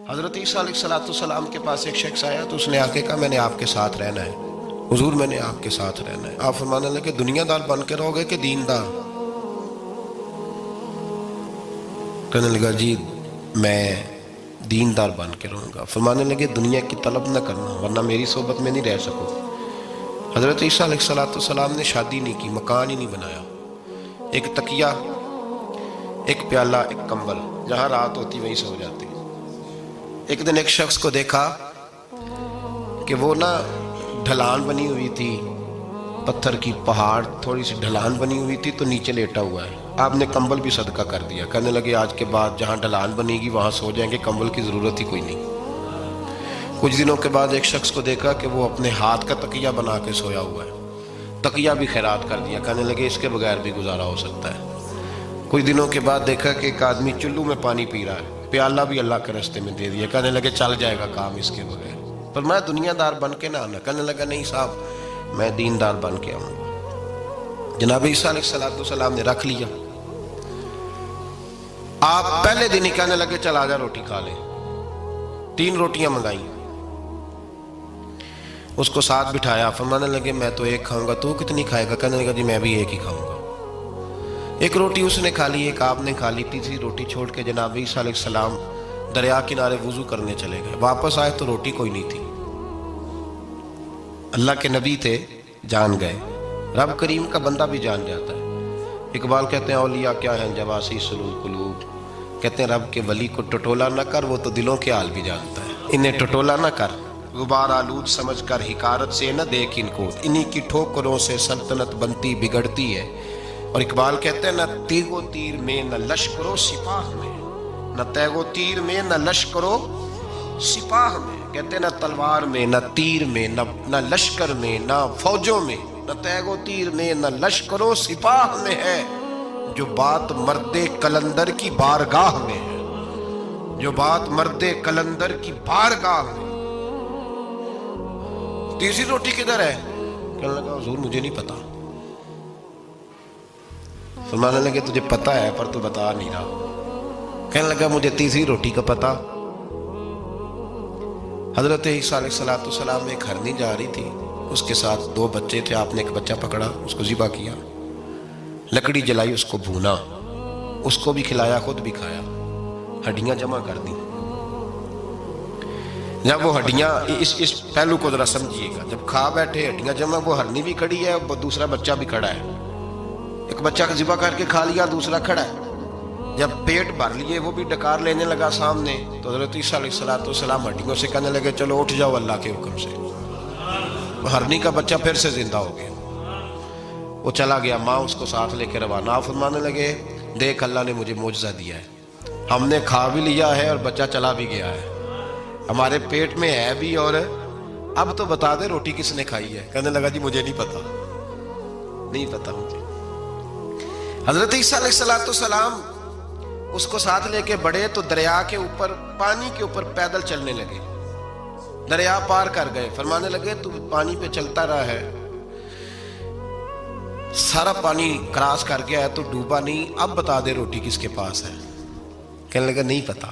حضرت عیسیٰ علیہ السلام کے پاس ایک شخص آیا تو اس نے آ کے کہا میں نے آپ کے ساتھ رہنا ہے حضور، میں نے آپ کے ساتھ رہنا ہے۔ آپ فرمانے لگے دنیا دار بن کے رہو گے کہ دیندار؟ کہنے لگا جی میں دیندار بن کے رہوں گا۔ فرمانے لگے دنیا کی طلب نہ کرنا ورنہ میری صحبت میں نہیں رہ سکو۔ حضرت عیسیٰ علیہ السلام نے شادی نہیں کی، مکان ہی نہیں بنایا، ایک تکیہ، ایک پیالہ، ایک کمبل، جہاں رات ہوتی وہیں سو جاتی۔ ایک دن ایک شخص کو دیکھا کہ وہ ڈھلان بنی ہوئی تھی، پتھر کی پہاڑ تھوڑی سی ڈھلان بنی ہوئی تھی تو نیچے لیٹا ہوا ہے۔ آپ نے کمبل بھی صدقہ کر دیا، کہنے لگے آج کے بعد جہاں ڈھلان بنے گی وہاں سو جائیں گے، کمبل کی ضرورت ہی کوئی نہیں۔ کچھ دنوں کے بعد ایک شخص کو دیکھا کہ وہ اپنے ہاتھ کا تکیہ بنا کے سویا ہوا ہے، تکیہ بھی خیرات کر دیا، کہنے لگے اس کے بغیر بھی گزارا ہو سکتا ہے۔ کچھ دنوں کے بعد دیکھا کہ ایک آدمی چلو میں پانی پی رہا ہے، پیالہ بھی اللہ کے راستے میں دے دیا، کہنے لگے چل جائے گا کام اس کے بغیر۔ پر میں دنیا دار بن کے نہ آنا، کہنے لگا نہیں صاحب میں دیندار بن کے آؤں گا۔ جناب عیسیٰ علیہ السلام نے رکھ لیا۔ آپ پہلے دن ہی کہنے لگے چل آجا روٹی کھا لیں۔ 3 روٹیاں منگائیں، اس کو ساتھ بٹھایا، فرمانے لگے میں تو ایک کھاؤں گا، تو کتنی کھائے گا؟ کہنے لگا جی میں بھی ایک ہی کھاؤں گا۔ ایک روٹی اس نے کھا لی، ایک آپ نے کھا لی، تیسری روٹی چھوڑ کے جناب عیسیٰ علیہ السلام دریا کنارے وضو کرنے چلے گئے۔ واپس آئے تو روٹی کوئی نہیں تھی۔ اللہ کے نبی تھے، جان گئے۔ رب کریم کا بندہ بھی جان جاتا ہے۔ اقبال کہتے ہیں اولیاء کیا ہیں جواسی سلول قلوب، کہتے ہیں رب کے ولی کو ٹٹولا نہ کر، وہ تو دلوں کے حال بھی جانتا ہے۔ انہیں ٹٹولا نہ کر، غبار آلود سمجھ کر حقارت سے نہ دیکھ ان کو، انہی کی ٹھوکروں سے سلطنت بنتی بگڑتی ہے۔ اور اقبال کہتے ہیں نہ تیغ و تیر میں نہ لشکر و سپاہ میں، نہ تیغ و تیر میں نہ لشکر و سپاہ میں، کہتے ہیں نہ تلوار میں نہ تیر میں نہ لشکر میں نہ فوجوں میں، نہ تیغ و تیر میں نہ لشکر و سپاہ میں ہے جو بات مرد قلندر کی بارگاہ میں ہے، جو بات مرد قلندر کی بارگاہ میں۔ تیسری روٹی کدھر ہے؟ کہنے لگا حضور مجھے نہیں پتا۔ فرمانے لگے تجھے پتا ہے پر تو بتا نہیں رہا۔ کہنے لگا مجھے تیسری روٹی کا پتا۔ حضرت عیسیٰ علیہ السلام میں ایک ہرنی جا رہی تھی، اس کے ساتھ 2 بچے تھے، آپ نے ایک بچہ پکڑا، اس کو ذبح کیا، لکڑی جلائی، اس کو بھونا، اس کو بھی کھلایا، خود بھی کھایا، ہڈیاں جمع کر دی۔ جب وہ ہڈیاں اس پہلو کو ذرا سمجھیے گا، جب کھا بیٹھے ہڈیاں جمع، وہ ہرنی بھی کھڑی ہے اور دوسرا بچہ بھی کھڑا ہے، ایک بچہ ذبح کر کے کھا لیا، دوسرا کھڑا ہے۔ جب پیٹ بھر لیے وہ بھی ڈکار لینے لگا سامنے، تو حضرت عیسیٰ علیہ السلام ہڈیوں سے کہنے لگے چلو اٹھ جاؤ اللہ کے حکم سے۔ ہرنی کا بچہ پھر سے زندہ ہو گیا، وہ چلا گیا، ماں اس کو ساتھ لے کے روانہ۔ فرمانے لگے دیکھ اللہ نے مجھے معجزہ دیا ہے، ہم نے کھا بھی لیا ہے اور بچہ چلا بھی گیا ہے، ہمارے پیٹ میں ہے بھی، اور اب تو بتا دے روٹی کس نے کھائی ہے؟ کہنے لگا جی مجھے نہیں پتا، نہیں پتا مجھے۔ حضرت عیسیٰ علیہ السلام اس کو ساتھ لے کے بڑھے تو دریا کے اوپر، پانی کے اوپر پیدل چلنے لگے، دریا پار کر گئے۔ فرمانے لگے تو پانی پہ چلتا رہا ہے، سارا پانی کراس کر گیا ہے تو ڈوبا نہیں، اب بتا دے روٹی کس کے پاس ہے؟ کہنے لگا نہیں پتا۔